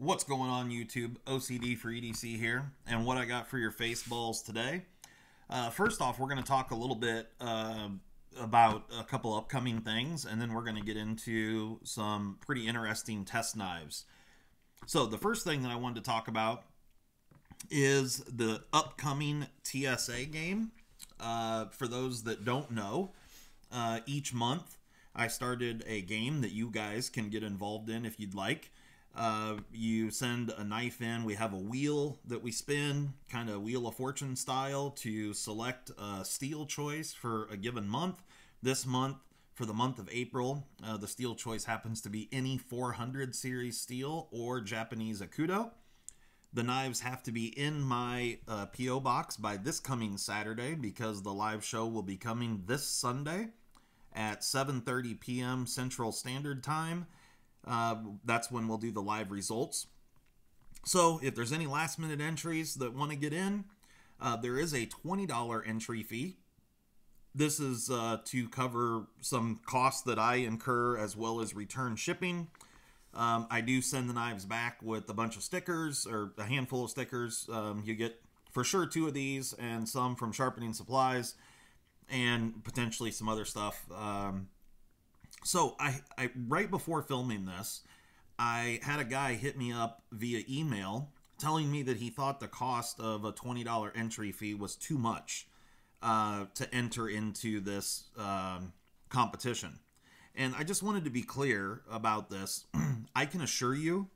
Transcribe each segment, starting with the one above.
What's going on YouTube? OCD for EDC here, and what I got for your face balls today. First off, we're going to talk a little bit about a couple upcoming things, and then we're going to get into some pretty interesting test knives. So the first thing that I wanted to talk about is the upcoming TSA game. For those that don't know, each month I started a game that you guys can get involved in if you'd like. You send a knife in. We have a wheel that we spin, kind of Wheel of Fortune style, to select a steel choice for a given month. This month, for the month of April, the steel choice happens to be any 400 series steel or Japanese Acuto. The knives have to be in my P.O. box by this coming Saturday, because the live show will be coming this Sunday at 7:30 p.m. Central Standard Time. That's when we'll do the live results. So if there's any last minute entries that want to get in, there is a $20 entry fee. This is to cover some costs that I incur, as well as return shipping. I do send the knives back with a bunch of stickers, or a handful of stickers. You get for sure 2 of these, and some from Sharpening Supplies, and potentially some other stuff. So I right before filming this, I had a guy hit me up via email telling me that he thought the cost of a $20 entry fee was too much to enter into this competition. And I just wanted to be clear about this. I can assure you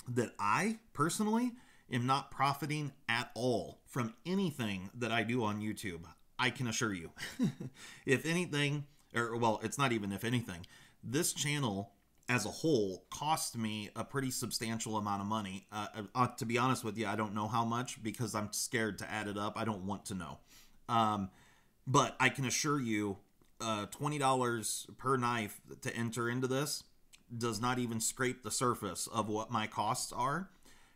that I personally am not profiting at all from anything that I do on YouTube. I can assure you. If anything, or well, it's not even if anything, this channel as a whole cost me a pretty substantial amount of money. To be honest with you, I don't know how much, because I'm scared to add it up. I don't want to know. But I can assure you, $20 per knife to enter into this does not even scrape the surface of what my costs are.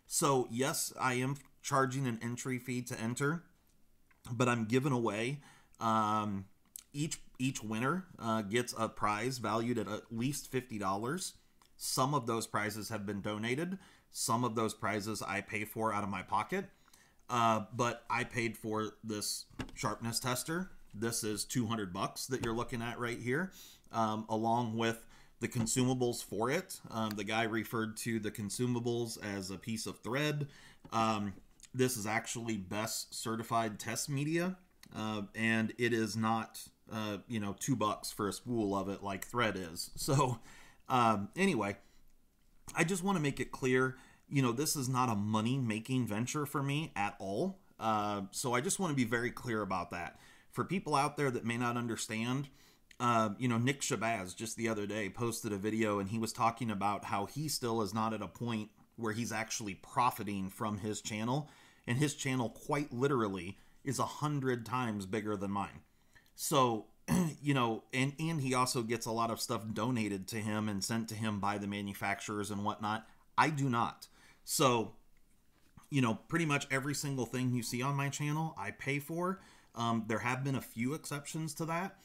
So yes, I am charging an entry fee to enter, but I'm giving away each winner gets a prize valued at least $50. Some of those prizes have been donated. Some of those prizes I pay for out of my pocket. But I paid for this Sharpness Tester. This is $200 that you're looking at right here, along with the consumables for it. The guy referred to the consumables as a piece of thread. This is actually best certified test media, and it is not $2 for a spool of it like thread is. So anyway, I just want to make it clear, this is not a money-making venture for me at all. So I just want to be very clear about that. For people out there that may not understand, Nick Shabazz just the other day posted a video, and he was talking about how he still is not at a point where he's actually profiting from his channel, and his channel quite literally is 100 times bigger than mine. So, and he also gets a lot of stuff donated to him and sent to him by the manufacturers and whatnot. I do not. So, pretty much every single thing you see on my channel, I pay for. There have been a few exceptions to that.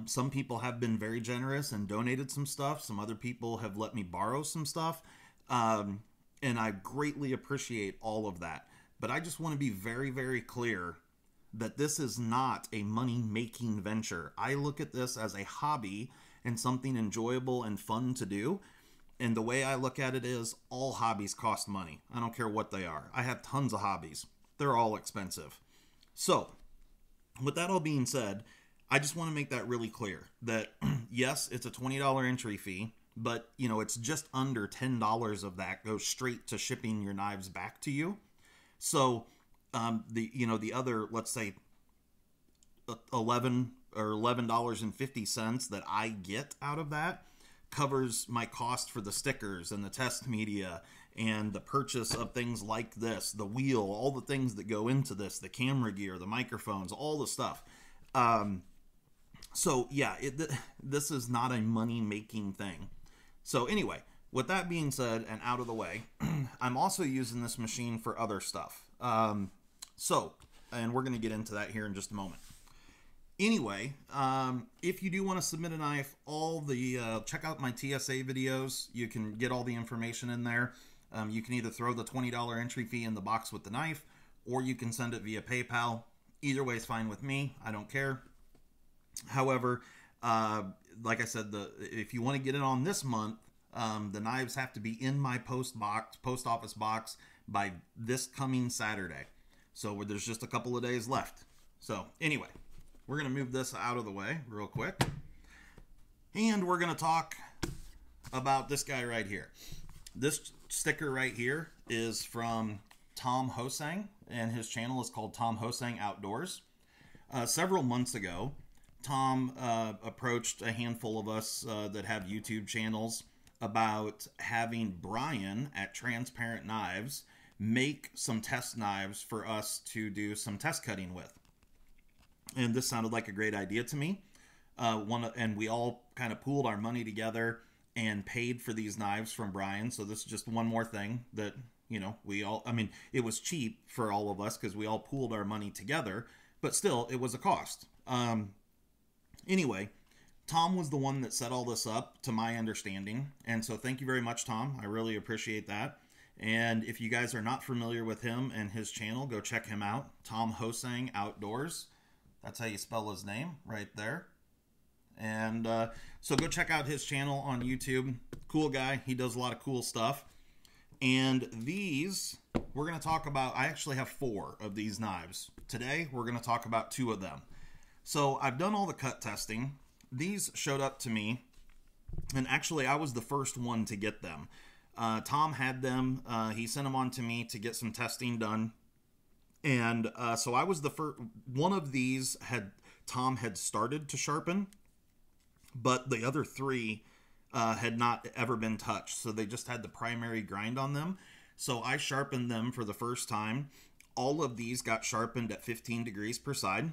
Some people have been very generous and donated some stuff. Some other people have let me borrow some stuff. And I greatly appreciate all of that. But I just want to be very, very clear that this is not a money-making venture. I look at this as a hobby and something enjoyable and fun to do. And the way I look at it is, all hobbies cost money. I don't care what they are. I have tons of hobbies. They're all expensive. So, with that all being said, I just want to make that really clear that yes, it's a $20 entry fee, but it's just under $10 of that goes straight to shipping your knives back to you. So the other, let's say $11 or $11.50 that I get out of that covers my cost for the stickers and the test media and the purchase of things like this, the wheel, all the things that go into this, the camera gear, the microphones, all the stuff. So yeah, this is not a money-making thing. So anyway, with that being said and out of the way, I'm also using this machine for other stuff. And we're going to get into that here in just a moment. Anyway, if you do want to submit a knife, check out my TSA videos. You can get all the information in there. You can either throw the $20 entry fee in the box with the knife, or you can send it via PayPal. Either way is fine with me. I don't care. However, like I said, if you want to get it on this month, the knives have to be in my post office box by this coming Saturday. So there's just a couple of days left. So anyway, we're going to move this out of the way real quick. And we're going to talk about this guy right here. This sticker right here is from Tom Hosang, and his channel is called Tom Hosang Outdoors. Several months ago, Tom approached a handful of us that have YouTube channels about having Brian at Transparent Knives make some test knives for us to do some test cutting with. And this sounded like a great idea to me. And we all kind of pooled our money together and paid for these knives from Brian. So this is just one more thing that, you know, it was cheap for all of us because we all pooled our money together, but still it was a cost. Anyway, Tom was the one that set all this up, to my understanding. And so thank you very much, Tom. I really appreciate that. And if you guys are not familiar with him and his channel, go check him out. Tom Hosang Outdoors. That's how you spell his name right there. And so go check out his channel on YouTube. Cool guy. He does a lot of cool stuff. And these, we're going to talk about, I actually have 4 of these knives. Today, we're going to talk about 2 of them. So I've done all the cut testing. These showed up to me, and actually I was the first one to get them. Tom had them. He sent them on to me to get some testing done. And so I was the first. One of these Tom had started to sharpen, but the other 3 had not ever been touched. So they just had the primary grind on them. So I sharpened them for the first time. All of these got sharpened at 15 degrees per side.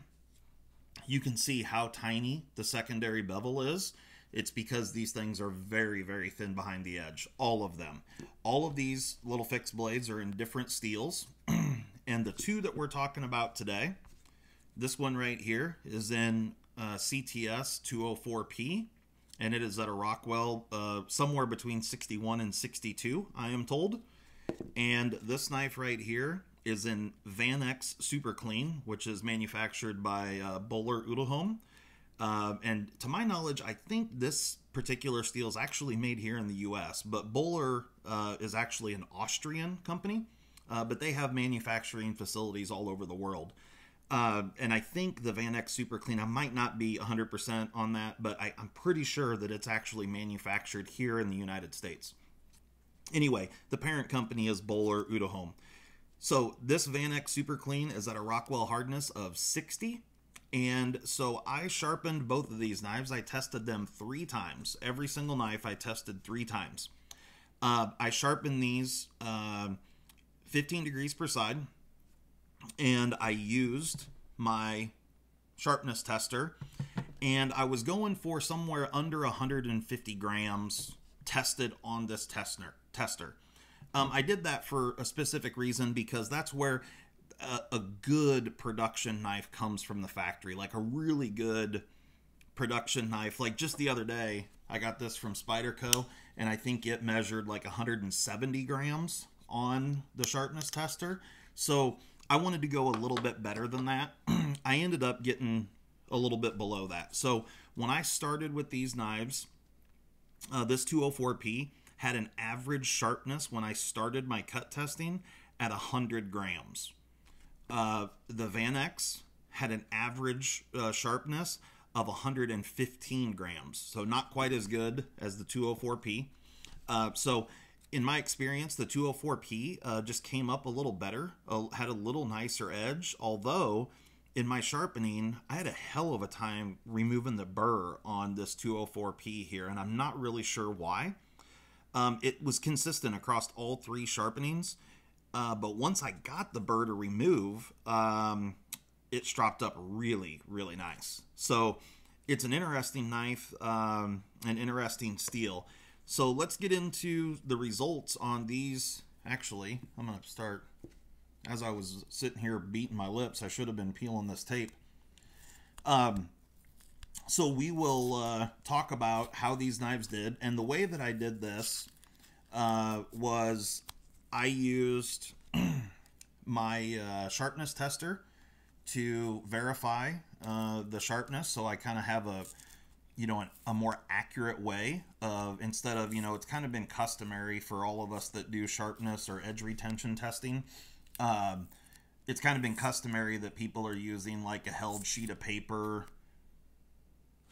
You can see how tiny the secondary bevel is. It's because these things are very, very thin behind the edge. All of them. All of these little fixed blades are in different steels. And the 2 that we're talking about today, this one right here is in CTS-204P. And it is at a Rockwell somewhere between 61 and 62, I am told. And this knife right here is in Vanex Superclean, which is manufactured by Böhler Uddeholm. And to my knowledge, I think this particular steel is actually made here in the U.S., but Böhler is actually an Austrian company, but they have manufacturing facilities all over the world. And I think the Vaneck Superclean, I might not be 100% on that, but I'm pretty sure that it's actually manufactured here in the United States. Anyway, the parent company is Böhler Uddeholm. So this Vaneck Superclean is at a Rockwell hardness of 60. And so I sharpened both of these knives. I tested them 3 times. Every single knife I tested 3 times. I sharpened these 15 degrees per side. And I used my Sharpness Tester. And I was going for somewhere under 150 grams tested on this tester. I did that for a specific reason, because that's where a good production knife comes from the factory. Like a really good production knife. Like just the other day, I got this from Spyderco, and I think it measured like 170 grams on the Sharpness Tester. So I wanted to go a little bit better than that. I ended up getting a little bit below that. So when I started with these knives, this 204P had an average sharpness when I started my cut testing at 100 grams. The Vanex had an average sharpness of 115 grams. So not quite as good as the 204P. So in my experience, the 204P just came up a little better, had a little nicer edge, although in my sharpening, I had a hell of a time removing the burr on this 204P here, and I'm not really sure why. It was consistent across all 3 sharpenings, but once I got the burr to remove, it stropped up really, really nice. So it's an interesting knife, an interesting steel. So let's get into the results on these. Actually, I'm going to start, as I was sitting here beating my lips, I should have been peeling this tape. So we will talk about how these knives did. And the way that I did this was I used my sharpness tester to verify the sharpness, so I kind of have a, you know, a more accurate way of, instead of, you know, it's kind of been customary for all of us that do sharpness or edge retention testing. It's kind of been customary that people are using like a held sheet of paper.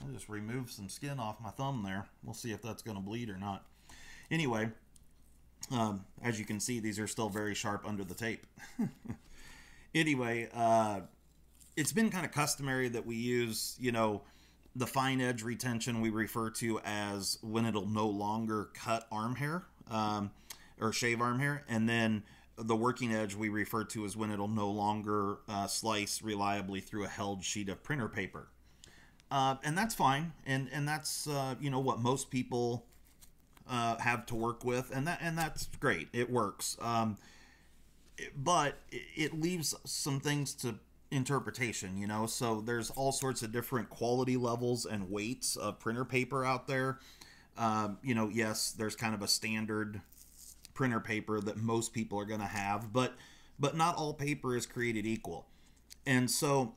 I just removed some skin off my thumb there. We'll see if that's going to bleed or not. Anyway, as you can see, these are still very sharp under the tape. Anyway, it's been kind of customary that we use, you know, the fine edge retention we refer to as when it'll no longer cut arm hair, or shave arm hair, and then the working edge we refer to as when it'll no longer slice reliably through a held sheet of printer paper. And that's fine, and that's you know, what most people have to work with, and that's great. It works, but it leaves some things to interpretation, you know. So there's all sorts of different quality levels and weights of printer paper out there. You know, yes, there's kind of a standard printer paper that most people are going to have, but not all paper is created equal. And so,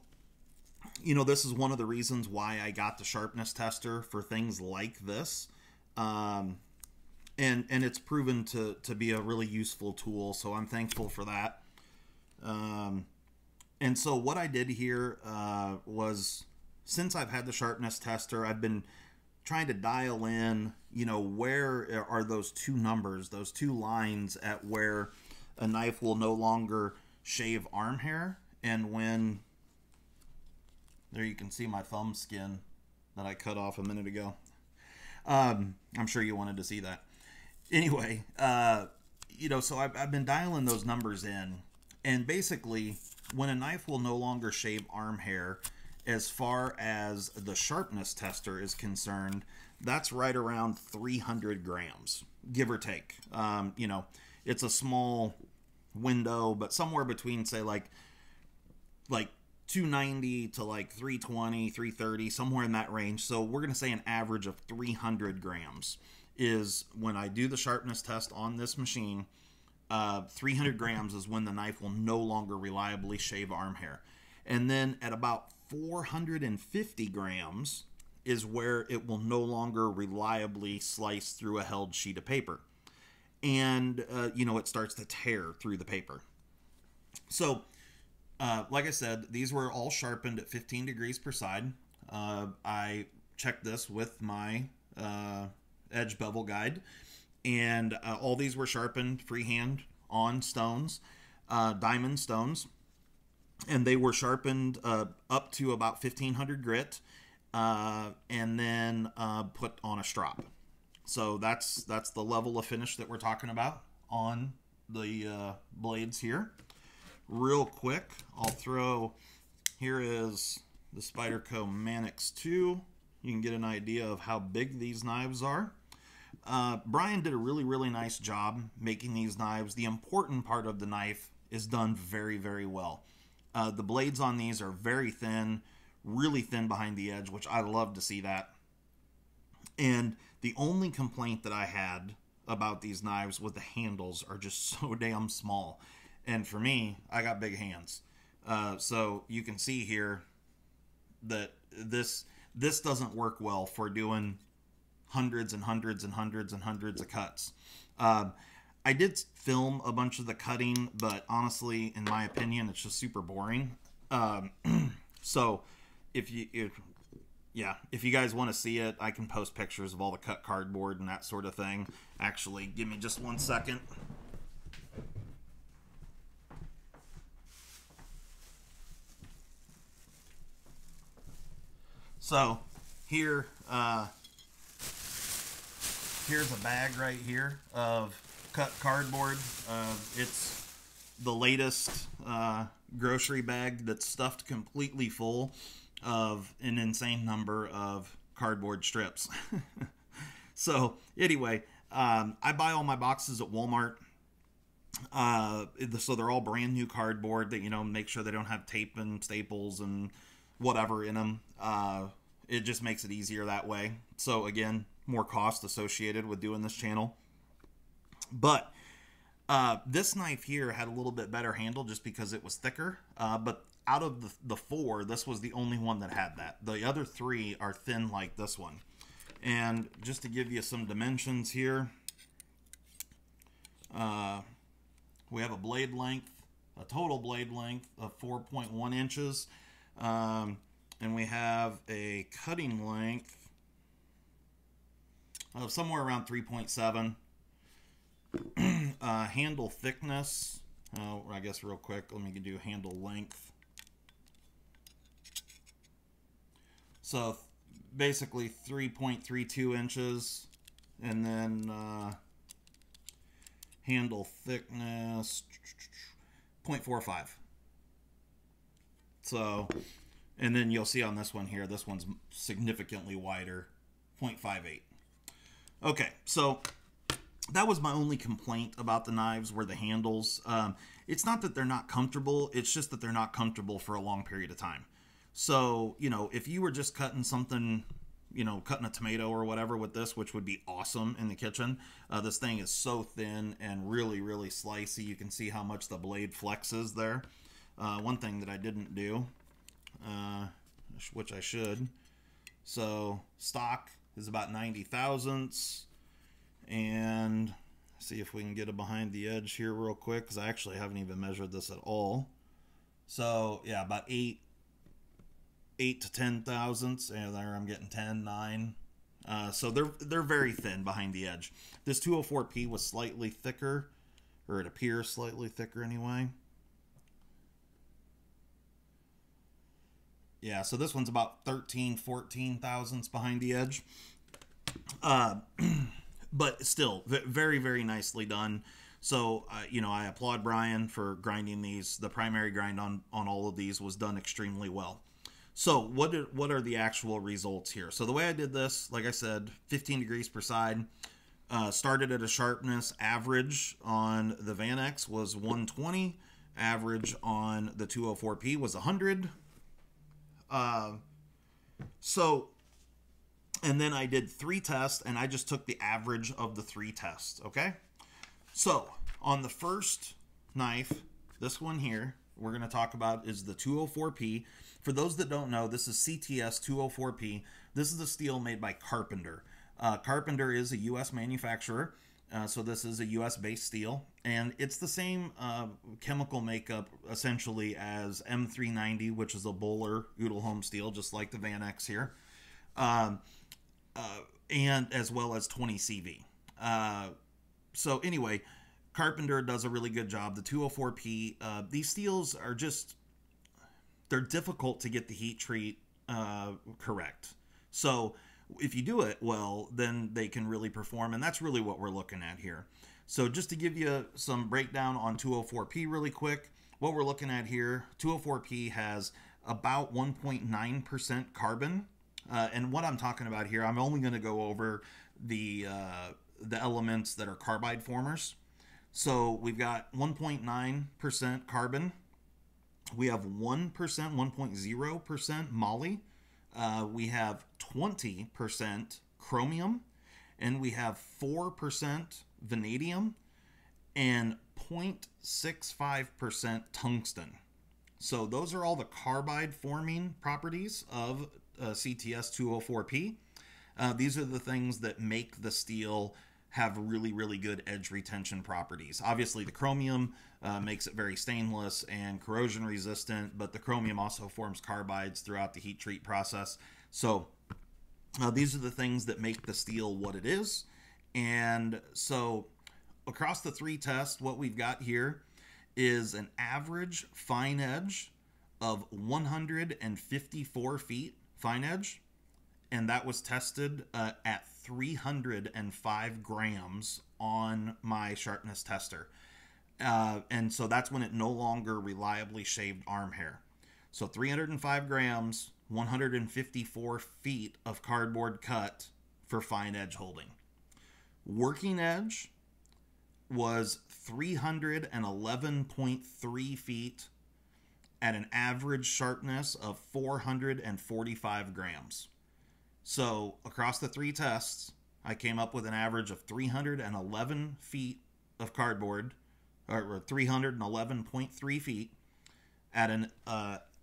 you know, this is one of the reasons why I got the sharpness tester for things like this. And it's proven to be a really useful tool, so I'm thankful for that. And so what I did here was, since I've had the sharpness tester, I've been trying to dial in, you know, where are those two numbers, those two lines at where a knife will no longer shave arm hair, and when, there you can see my thumb skin that I cut off a minute ago. I'm sure you wanted to see that. Anyway, you know, so I've been dialing those numbers in, and basically when a knife will no longer shave arm hair, as far as the sharpness tester is concerned, that's right around 300 grams, give or take. You know, it's a small window, but somewhere between, say, like 290 to like 320, 330, somewhere in that range. So we're going to say an average of 300 grams is when I do the sharpness test on this machine. 300 grams is when the knife will no longer reliably shave arm hair. And then at about 450 grams is where it will no longer reliably slice through a held sheet of paper. And, you know, it starts to tear through the paper. So, like I said, these were all sharpened at 15 degrees per side. I checked this with my edge bevel guide, and all these were sharpened freehand on stones, diamond stones, and they were sharpened up to about 1500 grit, and then put on a strop. So that's the level of finish that we're talking about on the blades here. Real quick, I'll throw, here is the Spyderco Vanax 2. You can get an idea of how big these knives are. Brian did a really nice job making these knives. The important part of the knife is done very well. The blades on these are very thin, really thin behind the edge, which I love to see that. And the only complaint that I had about these knives was the handles are just so damn small. And for me, I got big hands. So you can see here that this doesn't work well for doing hundreds and hundreds and hundreds and hundreds of cuts. I did film a bunch of the cutting, but honestly, in my opinion, it's just super boring. So if you guys want to see it, I can post pictures of all the cut cardboard and that sort of thing. Actually, give me just 1 second. So here, here's a bag right here of cut cardboard. It's the latest grocery bag that's stuffed completely full of an insane number of cardboard strips. So anyway, I buy all my boxes at Walmart. So they're all brand new cardboard that, you know, make sure they don't have tape and staples and whatever in them. It just makes it easier that way. So again, more cost associated with doing this channel. But This knife here had a little bit better handle just because it was thicker, but out of the four, this was the only one that had that. The other three are thin like this one. And just to give you some dimensions here, we have a blade length, a total blade length of 4.1 inches, and we have a cutting length of somewhere around 3.7. Handle thickness, I guess real quick, let me do handle length. So basically 3.32 inches, and then handle thickness 0.45. So, and then you'll see on this one here, this one's significantly wider, 0.58. Okay, so that was my only complaint about the knives, were the handles. It's not that they're not comfortable, it's just that they're not comfortable for a long period of time. So, you know, if you were just cutting something, you know, cutting a tomato or whatever with this, which would be awesome in the kitchen, this thing is so thin and really, really slicey. You can see how much the blade flexes there. One thing that I didn't do, which I should. So, stock is about 90 thousandths. And see if we can get it behind the edge here real quick, because I actually haven't even measured this at all. So yeah, about 8 to 10 thousandths. And there I'm getting 10, 9. So they're very thin behind the edge. This 204P was slightly thicker, or it appears slightly thicker anyway. Yeah, so this one's about 13, 14 thousandths behind the edge. But still, very, very nicely done. So, you know, I applaud Brian for grinding these. The primary grind on all of these was done extremely well. So, what are the actual results here? So, the way I did this, like I said, 15 degrees per side. Started at a sharpness average on the Vanex was 120. Average on the 204P was 100. And then I did 3 tests, and I just took the average of the 3 tests, okay? So, on the first knife, this one here, we're going to talk about is the 204P. For those that don't know, this is CTS-204P. This is a steel made by Carpenter. Carpenter is a U.S. manufacturer, so this is a U.S.-based steel, and it's the same chemical makeup, essentially, as M390, which is a Böhler Udelholm steel, just like the Vanex here. And as well as 20 CV. So anyway, Carpenter does a really good job. The 204P, these steels are just, they're difficult to get the heat treat correct. So if you do it well, then they can really perform, and that's really what we're looking at here. So just to give you some breakdown on 204P really quick, what we're looking at here, 204P has about 1.9% carbon. And what I'm talking about here, I'm only going to go over the elements that are carbide formers. So we've got 1.9% carbon. We have 1%, 1.0% moly. We have 20% chromium. And we have 4% vanadium and 0.65% tungsten. So those are all the carbide forming properties of CTS-204P. These are the things that make the steel have really, really good edge retention properties. Obviously, the chromium makes it very stainless and corrosion resistant, but the chromium also forms carbides throughout the heat treat process. So these are the things that make the steel what it is. And so across the 3 tests, what we've got here is an average fine edge of 154 feet fine edge, and that was tested at 305 grams on my sharpness tester. And so that's when it no longer reliably shaved arm hair. So 305 grams, 154 feet of cardboard cut for fine edge holding. Working edge was 311.3 feet at an average sharpness of 445 grams. So across the 3 tests, I came up with an average of 311 feet of cardboard or 311.3 feet at an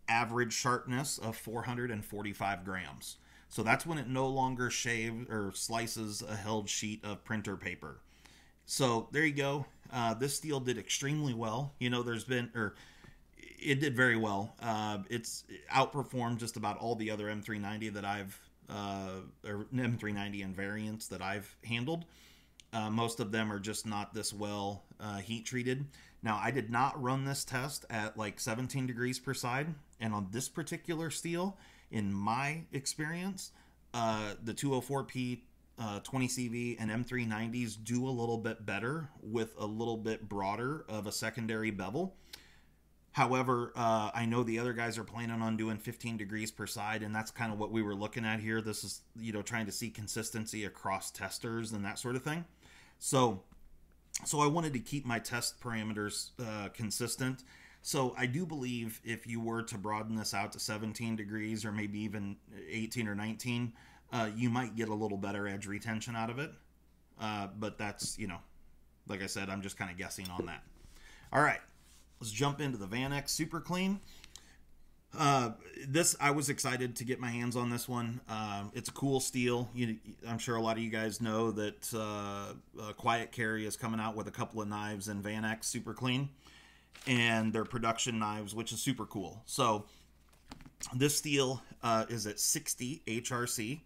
average sharpness of 445 grams. So that's when it no longer shaves or slices a held sheet of printer paper. So there you go. This steel did extremely well. You know, it did very well. It's outperformed just about all the other M390 that or M390 and variants that I've handled. Most of them are just not this well heat treated. Now, I did not run this test at like 17 degrees per side. And on this particular steel, in my experience, the 204P 20CV and M390s do a little bit better with a little bit broader of a secondary bevel. However, I know the other guys are planning on doing 15 degrees per side, and that's kind of what we were looking at here. This is, you know, trying to see consistency across testers and that sort of thing. So I wanted to keep my test parameters consistent. So I do believe if you were to broaden this out to 17 degrees or maybe even 18 or 19, you might get a little better edge retention out of it. But that's, you know, like I said, I'm just kind of guessing on that. All right, let's jump into the Vaneck Superclean. I was excited to get my hands on this one. It's a cool steel. I'm sure a lot of you guys know that Quiet Carry is coming out with a couple of knives in Vaneck Superclean, and they're production knives, which is super cool. So this steel is at 60 HRC,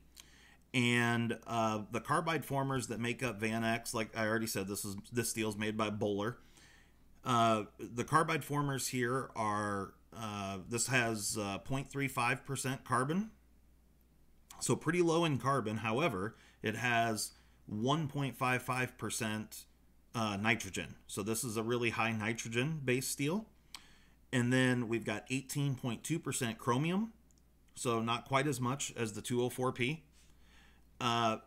and the carbide formers that make up Vaneck, like I already said, this steel is made by Bowler. The carbide formers here are this has 0.35% carbon, so pretty low in carbon. However, it has 1.55% nitrogen, so this is a really high nitrogen based steel. And then we've got 18.2% chromium, so not quite as much as the 204P.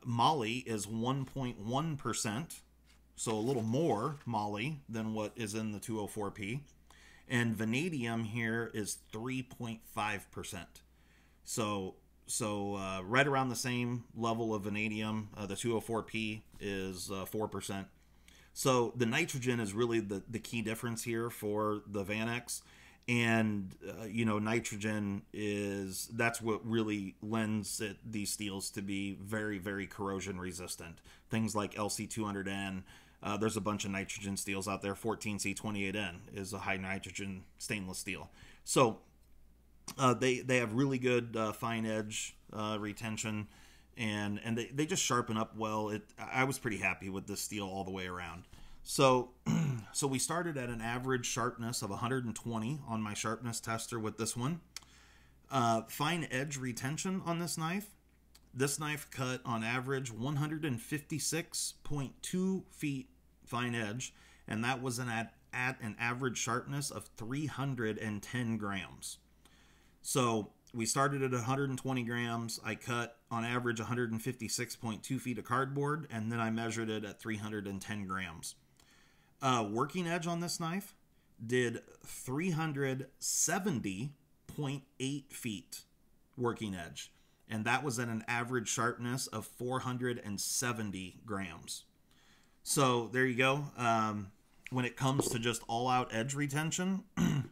Moly is 1.1%, so a little more moly than what is in the 204P. And vanadium here is 3.5%. So right around the same level of vanadium. The 204P is 4%. So the nitrogen is really the key difference here for the Vanex. And, you know, nitrogen that's what really lends these steels to be very, very corrosion resistant. Things like LC200N, there's a bunch of nitrogen steels out there. 14C28N is a high nitrogen stainless steel. So they have really good fine edge retention, and they just sharpen up well. I was pretty happy with this steel all the way around. So we started at an average sharpness of 120 on my sharpness tester with this one. Fine edge retention on this knife. This knife cut on average 156.2 feet fine edge, and that was at an average sharpness of 310 grams. So we started at 120 grams. I cut on average 156.2 feet of cardboard, and then I measured it at 310 grams. Working edge on this knife did 370.8 feet working edge, and that was at an average sharpness of 470 grams. So there you go. When it comes to just all-out edge retention,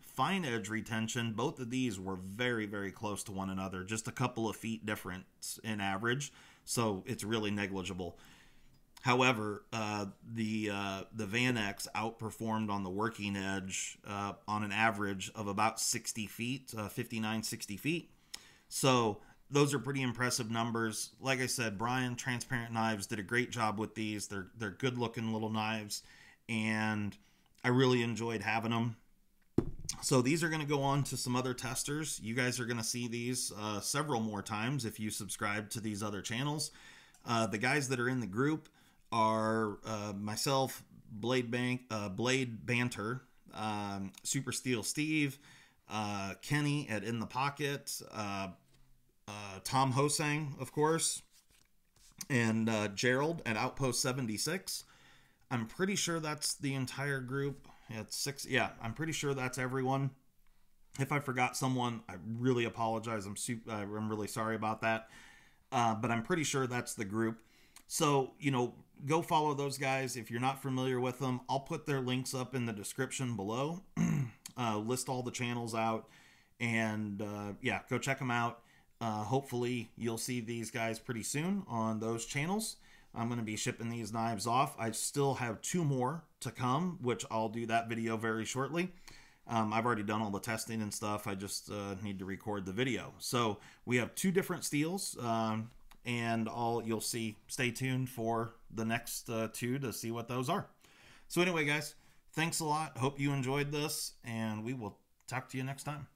fine edge retention, both of these were very, very close to one another. Just a couple of feet difference in average, so it's really negligible. However, the Vanex outperformed on the working edge on an average of about 60 feet, 59, 60 feet. So those are pretty impressive numbers. Like I said, Brian, Transparent Knives, did a great job with these. They're good-looking little knives, and I really enjoyed having them. So these are going to go on to some other testers. You guys are going to see these several more times if you subscribe to these other channels. The guys that are in the group are myself, Blade Banter, Super Steel Steve, Kenny at In the Pocket, Tom Hosang, of course, and Gerald at Outpost 76. I'm pretty sure that's the entire group. It's 6. Yeah, I'm pretty sure that's everyone. If I forgot someone, I really apologize. I'm really sorry about that. But I'm pretty sure that's the group. So, you know, go follow those guys. If you're not familiar with them, I'll put their links up in the description below. List all the channels out, and yeah, go check them out. Hopefully you'll see these guys pretty soon on those channels. I'm going to be shipping these knives off. I still have 2 more to come, which I'll do that video very shortly. I've already done all the testing and stuff. I just need to record the video. So we have 2 different steels, and you'll see. Stay tuned for the next 2 to see what those are. So anyway, guys, thanks a lot. Hope you enjoyed this, and we will talk to you next time.